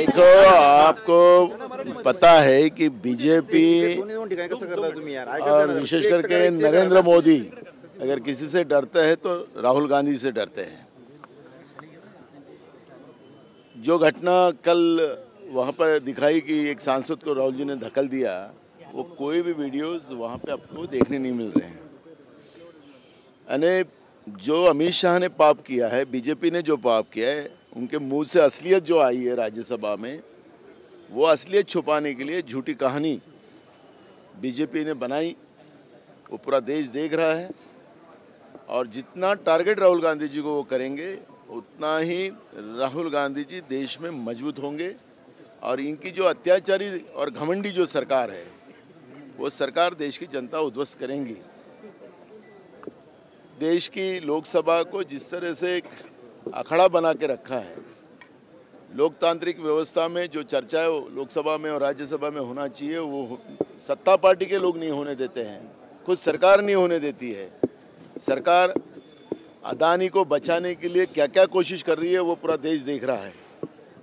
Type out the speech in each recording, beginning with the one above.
देखो, आपको पता है कि बीजेपी और विशेष करके नरेंद्र मोदी अगर किसी से डरते हैं तो राहुल गांधी से डरते हैं। जो घटना कल वहाँ पर दिखाई कि एक सांसद को राहुल जी ने धक्का दिया, वो कोई भी वीडियोस वहाँ पे आपको देखने नहीं मिल रहे हैं। यानी जो अमित शाह ने पाप किया है, बीजेपी ने जो पाप किया है, उनके मुंह से असलियत जो आई है राज्यसभा में, वो असलियत छुपाने के लिए झूठी कहानी बीजेपी ने बनाई। वो पूरा देश देख रहा है और जितना टारगेट राहुल गांधी जी को वो करेंगे उतना ही राहुल गांधी जी देश में मजबूत होंगे और इनकी जो अत्याचारी और घमंडी जो सरकार है वो सरकार देश की जनता उद्ध्वस्त करेंगी। देश की लोकसभा को जिस तरह से एक अखाड़ा बना के रखा है, लोकतांत्रिक व्यवस्था में जो चर्चा लोकसभा में और राज्यसभा में होना चाहिए वो सत्ता पार्टी के लोग नहीं होने देते हैं, खुद सरकार नहीं होने देती है। सरकार अदानी को बचाने के लिए क्या क्या कोशिश कर रही है वो पूरा देश देख रहा है।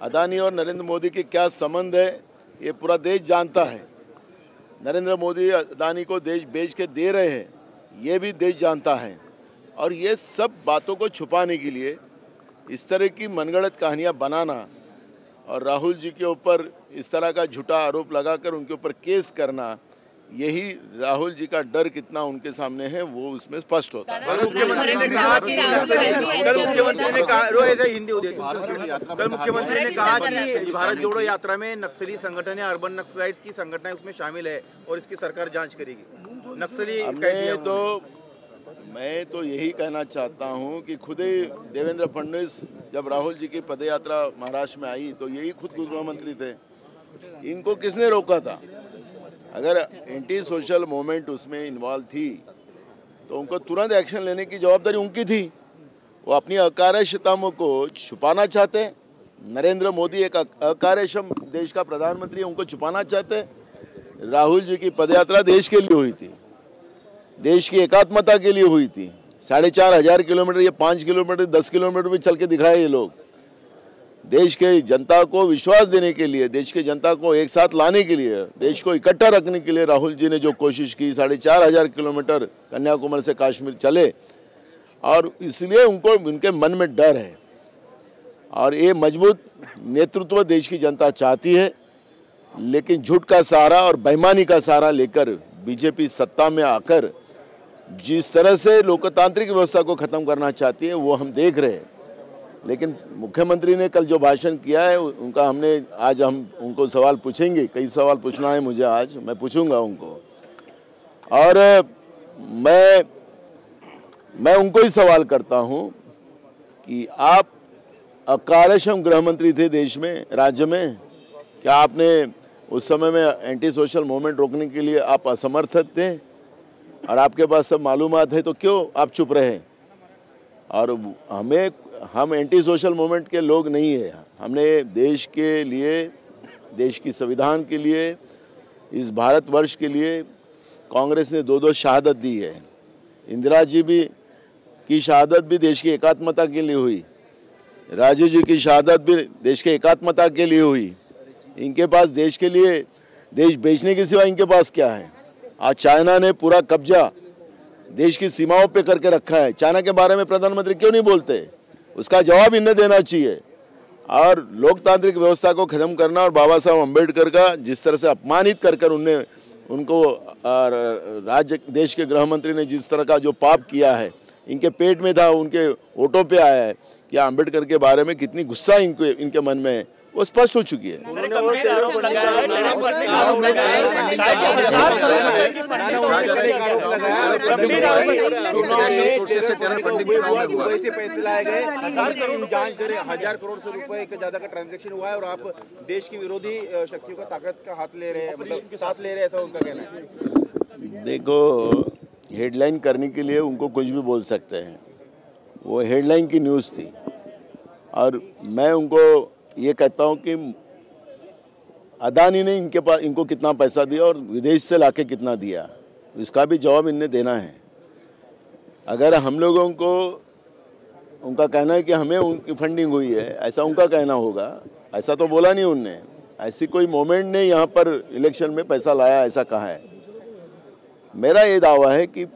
अदानी और नरेंद्र मोदी के क्या संबंध है ये पूरा देश जानता है। नरेंद्र मोदी अदानी को देश बेच के दे रहे हैं ये भी देश जानता है। और ये सब बातों को छुपाने के लिए इस तरह की मनगढ़ंत कहानियां बनाना और राहुल जी के ऊपर इस तरह का झूठा आरोप लगाकर उनके ऊपर केस करना, यही राहुल जी का डर कितना उनके सामने है वो उसमें स्पष्ट होता है। कल मुख्यमंत्री ने कहा कि भारत जोड़ो यात्रा में नक्सली संगठन या अर्बन नक्सलाइट्स की संगठन उसमें शामिल है और इसकी सरकार जांच करेगी। नक्सली मैं तो यही कहना चाहता हूं कि खुद ही देवेंद्र फडणवीस जब राहुल जी की पदयात्रा महाराष्ट्र में आई तो यही खुद गृह मंत्री थे। इनको किसने रोका था? अगर एंटी सोशल मूवमेंट उसमें इन्वॉल्व थी तो उनको तुरंत एक्शन लेने की जवाबदारी उनकी थी। वो अपनी अकार्यक्षमताओं को छुपाना चाहते। नरेंद्र मोदी एक अकार्यक्षम देश का प्रधानमंत्री है, उनको छुपाना चाहते। राहुल जी की पदयात्रा देश के लिए हुई थी, देश की एकात्मता के लिए हुई थी। 4,500 किलोमीटर या 5 किलोमीटर 10 किलोमीटर भी चल के दिखाए ये लोग। देश के जनता को विश्वास देने के लिए, देश के जनता को एक साथ लाने के लिए, देश को इकट्ठा रखने के लिए राहुल जी ने जो कोशिश की, 4,500 किलोमीटर कन्याकुमारी से कश्मीर चले और इसलिए उनको उनके मन में डर है। और ये मजबूत नेतृत्व देश की जनता चाहती है, लेकिन झूठ का सहारा और बेईमानी का सहारा लेकर बीजेपी सत्ता में आकर जिस तरह से लोकतांत्रिक व्यवस्था को खत्म करना चाहती है वो हम देख रहे हैं। लेकिन मुख्यमंत्री ने कल जो भाषण किया है उनका आज हम उनको सवाल पूछेंगे। कई सवाल पूछना है मुझे, आज मैं पूछूंगा उनको। और मैं उनको ही सवाल करता हूं कि आप अकार्यक्षम गृह मंत्री थे देश में, राज्य में। क्या आपने उस समय में एंटी सोशल मूवमेंट रोकने के लिए आप असमर्थ थे? और आपके पास सब मालूमात है तो क्यों आप चुप रहे? और हम एंटी सोशल मूवमेंट के लोग नहीं है। हमने देश के लिए, देश की संविधान के लिए, इस भारतवर्ष के लिए कांग्रेस ने 2-2 शहादत दी है। इंदिरा जी की शहादत भी देश की एकात्मता के लिए हुई, राजीव जी की शहादत भी देश के एकात्मता के लिए हुई। इनके पास देश के लिए देश बेचने के सिवा इनके पास क्या है? आज चाइना ने पूरा कब्जा देश की सीमाओं पे करके रखा है। चाइना के बारे में प्रधानमंत्री क्यों नहीं बोलते? उसका जवाब इन्हें देना चाहिए। और लोकतांत्रिक व्यवस्था को खत्म करना और बाबा साहब अम्बेडकर का जिस तरह से अपमानित कर उनको देश के गृह मंत्री ने जिस तरह का जो पाप किया है, इनके पेट में था, उनके वोटों पे आया है। क्या अम्बेडकर के बारे में कितनी गुस्सा इनके मन में है वो स्पष्ट हो चुकी है। पैसे लाए गए, जांच करें, 1000 करोड़ से रुपए के ज्यादा का ट्रांजैक्शन हुआ है और आप देश की विरोधी शक्तियों का ताकत का हाथ ले रहे हैं, मतलब साथ ले रहे हैं, ऐसा उनका कहना है। देखो, हेडलाइन करने के लिए उनको कुछ भी बोल सकते हैं। वो हेडलाइन की न्यूज़ थी और मैं उनको ये कहता हूँ कि अदानी ने इनको कितना पैसा दिया और विदेश से लाके कितना दिया, इसका भी जवाब इन्हें देना है। अगर हम लोगों को उनका कहना है कि हमें उनकी फंडिंग हुई है, ऐसा उनका कहना होगा। ऐसा तो बोला नहीं उनने, ऐसी कोई मोमेंट नहीं यहाँ पर इलेक्शन में पैसा लाया ऐसा कहा है। मेरा ये दावा है कि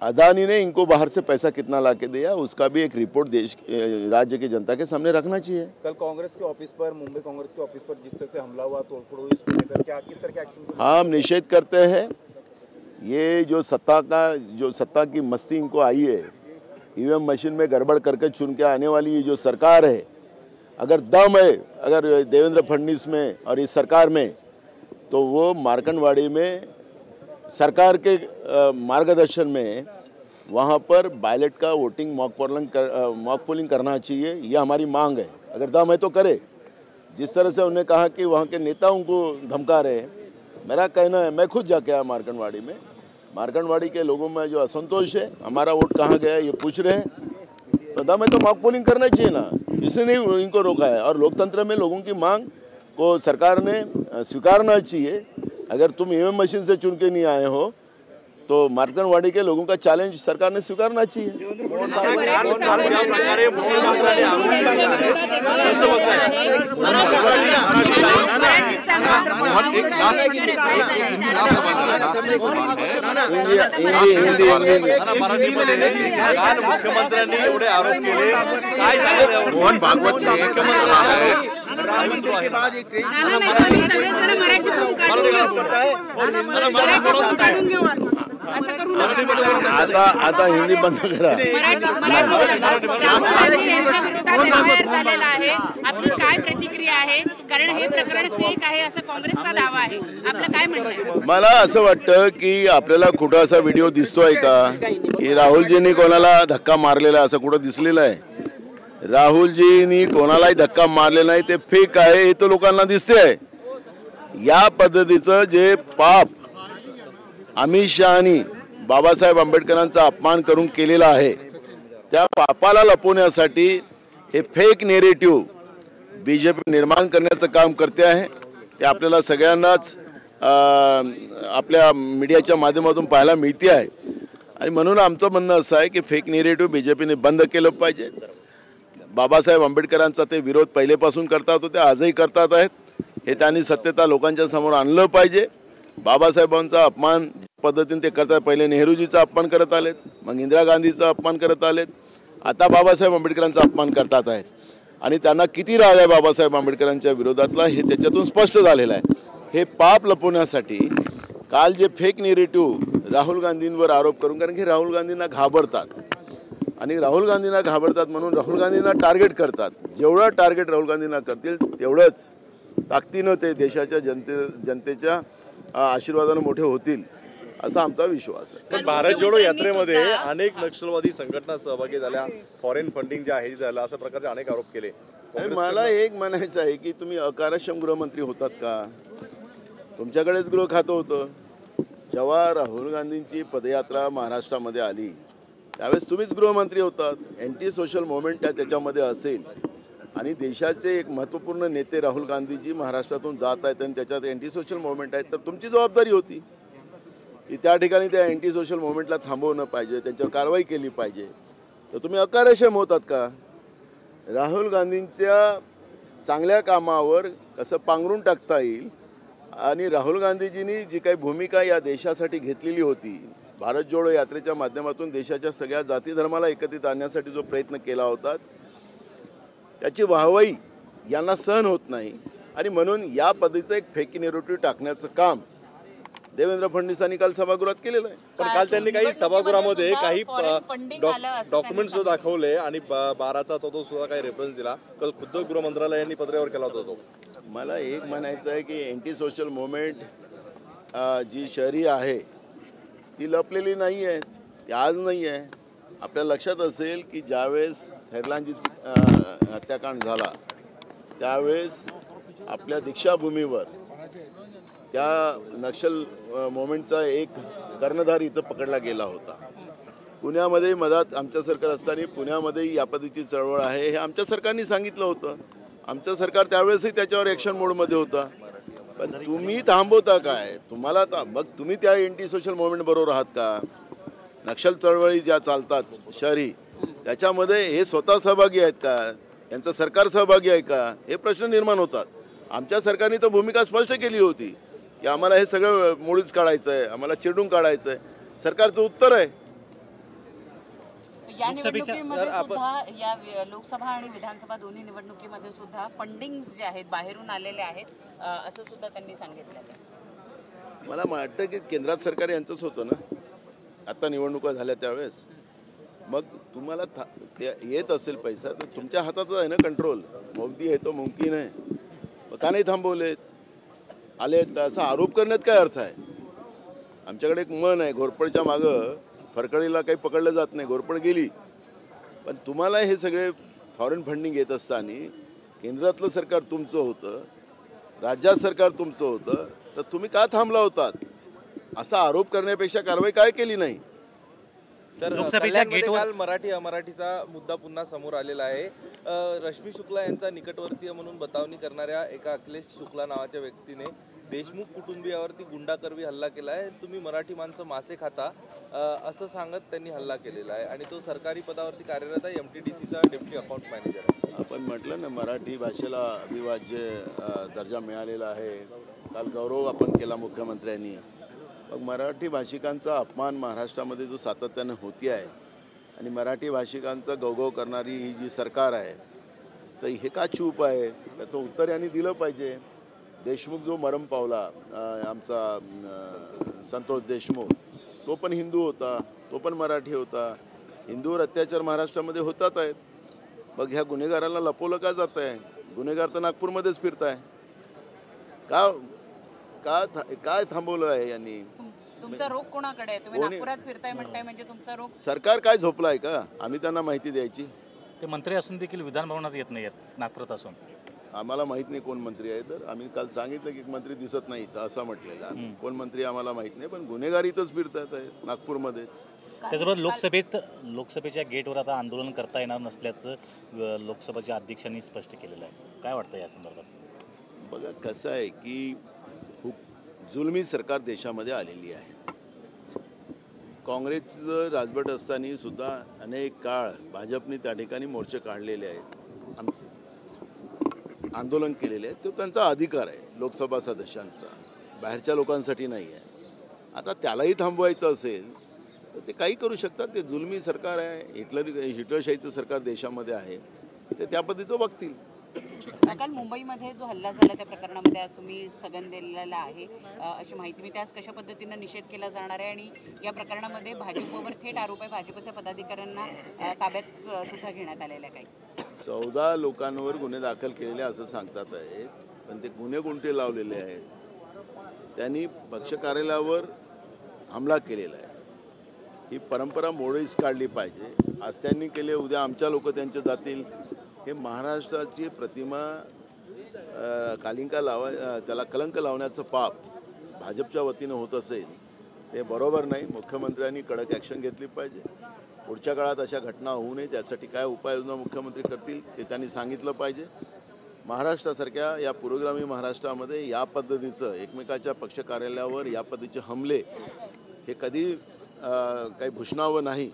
अदानी ने इनको बाहर से पैसा कितना ला के दिया उसका भी एक रिपोर्ट देश राज्य की जनता के सामने रखना चाहिए। कल कांग्रेस के ऑफिस पर, मुंबई कांग्रेस के ऑफिस पर जिस तरह से हमला हुआ, तोड़फोड़ हुई, इसको लेकर क्या किस तरह के एक्शन? हाँ, हम निषेध करते हैं। ये जो सत्ता की मस्ती इनको आई है, ईवीएम मशीन में गड़बड़ करके चुन के आने वाली ये जो सरकार है, अगर दम है अगर देवेंद्र फडणवीस में और इस सरकार में, तो वो मार्कंडवाड़ी में सरकार के मार्गदर्शन में वहाँ पर बैलेट का वोटिंग मॉक पोलिंग करना चाहिए। ये हमारी मांग है, अगर दम है तो करे। जिस तरह से उन्होंने कहा कि वहाँ के नेताओं को धमका रहे हैं, मेरा कहना है, मैं खुद जाके आया मार्कंडवाड़ी में, मार्कंडवाड़ी के लोगों में जो असंतोष है, हमारा वोट कहाँ गया ये पूछ रहे हैं, तो दम है तो मॉक पोलिंग करना चाहिए ना, किसी ने इनको रोका है। और लोकतंत्र में लोगों की मांग को सरकार ने स्वीकारना चाहिए। अगर तुम ईवीएम मशीन से चुन के नहीं आए हो तो मार्कंडवाड़ी के लोगों का चैलेंज सरकार ने स्वीकारना चाहिए। मुख्यमंत्र्यांनी एवढे आरोप केले, काय झालं? मोहन भागवत आता हिंदी बंद करा। आपली काय प्रतिक्रिया आहे? कारण हे प्रकरण फेक आहे असं काँग्रेसचा दावा आहे, आपलं काय म्हणणं आहे? मला असं वाटतं की आपल्याला कुठं असा व्हिडिओ दिसतोय का की राहुलजींनी कोणाला धक्का मारलेला, असं कुठं दिसलेलं आहे? राहुलजींनी कोणालाही धक्का मारलेला नाही, ते फेक आहे हे तर लोकांना दिसते। या पद्धतीचं जे पाप अमित शहानी बाबासाहेब आंबेडकरांचा अपमान करून केलेला आहे, त्या पापाला लपवण्यासाठी हे फेक नेरेटिव्ह बीजेपी निर्माण करण्याचं काम करते आहे। ते आपल्याला सगळ्यांनाच आपल्या मीडियाच्या माध्यमातून पाहायला मिळते आहे। आणि म्हणून आमचं म्हणणं असं आहे की फेक नेरेटिव्ह बीजेपीने बंद केलं पाहिजे। बाबासाहेब आंबेडकरांचा ते विरोध पहिलेपासून करतात होते, आजही करतात आहेत, हे त्यांनी सत्यता लोकांच्या समोर आणलं पाहिजे। बाबासाहेबांचा अपमान पद्धतीने ते करतात, पहिले नेहरूजीचा अपमान करत आलेत, मग इंदिरा गांधीचा अपमान करत आलेत, आता बाबासाहेब आंबेडकरांचा अपमान करतात आहेत। आणि त्यांना किती राग आहे बाबासाहेब आंबेडकरांच्या विरोधातला हे त्याच्यातून स्पष्ट झालेलं आहे। हे पाप लपवण्यासाठी काल जे फेक नेरेटिव्ह राहुल गांधींवर आरोप करून, कारण की राहुल गांधींना घाबरतात आणि राहुल गांधींना घाबरतात म्हणून राहुल गांधींना टार्गेट करतात। जेवढं टार्गेट राहुल गांधींना करतील तेवढंच ताकदीनं ते देशाच्या जनतेच्या आशीर्वादाने मोठे होतील असा आमचा विश्वास आहे। पण भारत जोडो यात्रेमध्ये अनेक नक्षलवादी संघटना सहभागी झाल्या, फॉरेन फंडिंग जे आहे झालं, अशा प्रकारचे अनेक आरोप केले। मला एक म्हणायचं आहे की तुम्ही अकार्यक्षम गृहमंत्री होतात का? तुमच्याकडेच गृह खातं होतं। जेव्हा राहुल गांधींची पदयात्रा महाराष्ट्रामध्ये आली त्यावेळेस तुम्हीच गृहमंत्री होतात। अँटी सोशल मुवमेंट त्याच्यामध्ये असेल आणि देशाचे एक महत्त्वपूर्ण नेते राहुल गांधीजी महाराष्ट्रातून जात आहेत आणि त्याच्यात अँटी सोशल मुवमेंट आहेत, तर तुमची जबाबदारी होती की त्या ठिकाणी त्या अँटी सोशल मुवमेंटला थांबवणं पाहिजे, त्यांच्यावर कारवाई केली पाहिजे। तर तुम्ही अकार्यक्षम होतात का? राहुल गांधींच्या चांगल्या कामावर कसं पांघरून टाकता येईल आणि राहुल गांधीजींनी जी काही भूमिका या देशासाठी घेतलेली होती, भारत जोडो यात्रेच्या माध्यमातून देशाच्या सगळ्या जाती धर्माला एकत्रित आणण्यासाठी जो प्रयत्न केला होता, त्याची वाहवाई यांना सहन होत नाही आणि म्हणून या पद्धतीचं एक फेक नेरेटिव्ह टाकण्याचं काम देवेंद्र फडणवीसांनी काल सभागृहात केलेलं आहे। पण काल त्यांनी काही सभागृहामध्ये काही डॉक्युमेंट्स दाखवले आणि 12चा तो सुद्धा काही रेफरन्स दिला, खुद्द गृह मंत्रालयाने पत्रावर केला होता तो। मला एक म्हणायचं आहे की अँटी सोशल मुवमेंट जी शहरी आहे ती लपलेली नाही आहे, ती आज नाही आहे। आपल्या लक्षात असेल की ज्यावेळेस हेडलांजीचा हत्याकांड झाला त्यावेळेस आपल्या दीक्षाभूमीवर त्या नक्षल मुवमेंटचा एक कर्णधार इथं पकडला गेला होता। पुण्यामध्ये मधात आमच्या सरकार असताना पुण्यामध्ये या पद्धतीची चळवळ आहे हे आमच्या सरकारने सांगितलं होतं। आमचं सरकार त्यावेळेसही त्याच्यावर ॲक्शन मोडमध्ये होता, पण तुम्ही थांबवता काय? तुम्हाला मग तुम्ही त्या अँटी सोशल मुवमेंट बरोबर आहात का? नक्षल चळवळी ज्या चालतात शहरी त्याच्यामध्ये हे स्वतः सहभागी आहेत का? यांचं सरकार सहभागी आहे का, हे प्रश्न निर्माण होतात. आमच्या सरकारने तर भूमिका स्पष्ट केली होती की आम्हाला हे सगळं मोडीच काढायचं आहे, आम्हाला चिरडून काढायचं आहे. सरकारचं उत्तर आहे. या निवडणुकीमध्ये सुद्धा, या लोकसभा आणि विधानसभा दोन्ही निवडणुकीमध्ये सुद्धा फंडिंग जे आहेत बाहेरून आलेले आहेत असं सुद्धा त्यांनी सांगितलेलं आहे. मला वाटतं की केंद्रात सरकार यांचंच होतं ना, आता निवडणुका झाल्या त्यावेळेस. मग तुम्हाला येत असेल पैसा तर तुमच्या हातातच आहे ना कंट्रोल. मोदी आहे तो मुमकिन आहे, का नाही थांबवलेत, आलेत असा आरोप करण्यात काय अर्थ आहे. आमच्याकडे एक मन आहे, घोरपडच्या मागं फरकळीला काही पकडलं जात नाही, घोरपड गेली. पण तुम्हाला हे सगळे फॉरेन फंडिंग येत असताना केंद्रातलं सरकार तुमचं होतं, राज्यात सरकार तुमचं होतं, तर तुम्ही का थांबला होतात असा आरोप करण्यापेक्षा कारवाई काय केली नाही. सर, लोकसभेच्या गेटवर मराठी अमराठीचा मुद्दा पुन्हा समोर आलेला आहे. रश्मी शुक्ला यांचा निकटवर्तीय म्हणून बतावणी करणाऱ्या एका अखिलेश शुक्ला नावाच्या व्यक्तीने देशमुख कुटुंबियावरती गुंडाकरवी हल्ला केला आहे. तुम्ही मराठी माणसं मासे खाता असं सांगत त्यांनी हल्ला केलेला आहे आणि तो सरकारी पदावरती कार्यरत आहे, MTDCचा डेप्युटी अकाउंट मॅनेजर आहे. आपण म्हटलं ना, मराठी भाषेला अभिवाज्य दर्जा मिळालेला आहे. काल गौरव आपण केला मुख्यमंत्र्यांनी. मग मराठी भाषिकांचा अपमान महाराष्ट्रामध्ये जो सातत्यानं होती आहे आणि मराठी भाषिकांचा गौगव करणारी ही जी सरकार आहे, तर हे का चूप आहे, त्याचं उत्तर यांनी दिलं पाहिजे. देशमुख जो मरम पावला, आमचा संतोष देशमुख, तो पण हिंदू होता, तो पण मराठी होता. हिंदूवर अत्याचार महाराष्ट्रामध्ये होतात आहेत. मग ह्या गुन्हेगाराला लपवलं का जात आहे. गुन्हेगार तर नागपूरमध्येच फिरत आहे. काय थांबवलं आहे यांनी. तुमचा रोग कोणाकडे आहे. तुम्ही नागपुरात फिरताय म्हणताय म्हणजे तुमचा रोग. सरकार काय झोपलं आहे का. आम्ही त्यांना माहिती द्यायची. ते मंत्री असून देखील विधान भवनात येत नाही आहेत नागपुरात असून. आम्हाला माहित नाही कोण मंत्री आहे. तर आम्ही काल सांगितलं की मंत्री दिसत नाहीत असं म्हटलेलं. कोण मंत्री आम्हाला माहित नाही, पण गुन्हेगार इथंच फिरतात आहेत नागपूरमध्येच. त्याचबरोबर लोकसभेच्या गेटवर आता आंदोलन करता येणार नसल्याचं लोकसभेच्या अध्यक्षांनी स्पष्ट केलेलं आहे. काय वाटतं या संदर्भात. बघा कसं आहे की जुलमी सरकार देशामध्ये आलेली आहे. काँग्रेसचं राजवट असताना सुद्धा अनेक काळ भाजपने त्या ठिकाणी मोर्चे काढलेले आहेत, आमचे आंदोलन केलेले आहेत. तो त्यांचा अधिकार आहे लोकसभा सदस्यांचा, बाहेरच्या लोकांसाठी नाही आहे. आता त्यालाही थांबवायचं असेल तर ते काही करू शकतात. ते जुलमी सरकार आहे, हिटलरशाहीचं सरकार देशामध्ये आहे, ते त्या पद्धतीचं बघतील. काल मुंबईमध्ये जो हल्ला झाला त्या प्रकरणामध्ये आज तुम्ही स्थगन दिलेला आहे अशी माहिती मिळते. आज कशा पद्धतीनं निषेध केला जाणार आहे आणि या प्रकरणामध्ये भाजपवर थेट आरोप आहे, भाजपच्या पदाधिकाऱ्यांना ताब्यात सुद्धा घेण्यात आलेलं आहे. काही 14 लोकांवर गुन्हे दाखल केलेले असं सांगतात आहेत, पण ते गुन्हे कोणते लावलेले आहेत. त्यांनी पक्ष कार्यालयावर हमला केलेला आहे. ही परंपरा मोडीस काढली पाहिजे. आज त्यांनी केले, उद्या आमच्या लोक त्यांचे जातील. हे महाराष्ट्राची प्रतिमा त्याला कलंक लावण्याचं पाप भाजपच्या वतीनं होत असेल ते बरोबर नाही. मुख्यमंत्र्यांनी कडक ॲक्शन घेतली पाहिजे. पुढच्या काळात अशा घटना होऊ नये त्यासाठी काय उपाययोजना मुख्यमंत्री करतील ते त्यांनी सांगितलं पाहिजे. महाराष्ट्रासारख्या या पुरोगामी महाराष्ट्रामध्ये या पद्धतीचं एकमेकाच्या पक्ष कार्यालयावर या पद्धतीचे हमले हे कधी काही भूषणावं नाही.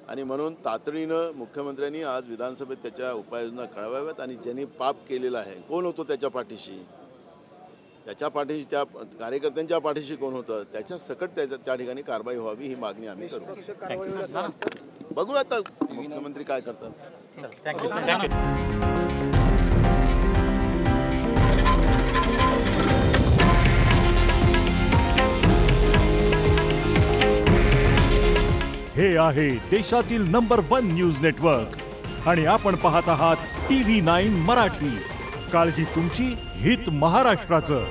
आणि म्हणून तातडीनं मुख्यमंत्र्यांनी आज विधानसभेत त्याच्या उपाययोजना कळवाव्यात. आणि ज्यांनी पाप केलेला आहे कोण होतं त्याच्या पाठीशी, त्या कार्यकर्त्यांच्या पाठीशी कोण होतं, त्याच्या सकट त्या ठिकाणी कारवाई व्हावी ही मागणी आम्ही करतो. बघू आता मुख्यमंत्री काय करतात. हे आहे देशातील नंबर 1 न्यूज नेटवर्क आणि आपण पाहत आहात TV9 मराठी. काळजी तुमची, हित महाराष्ट्राचं.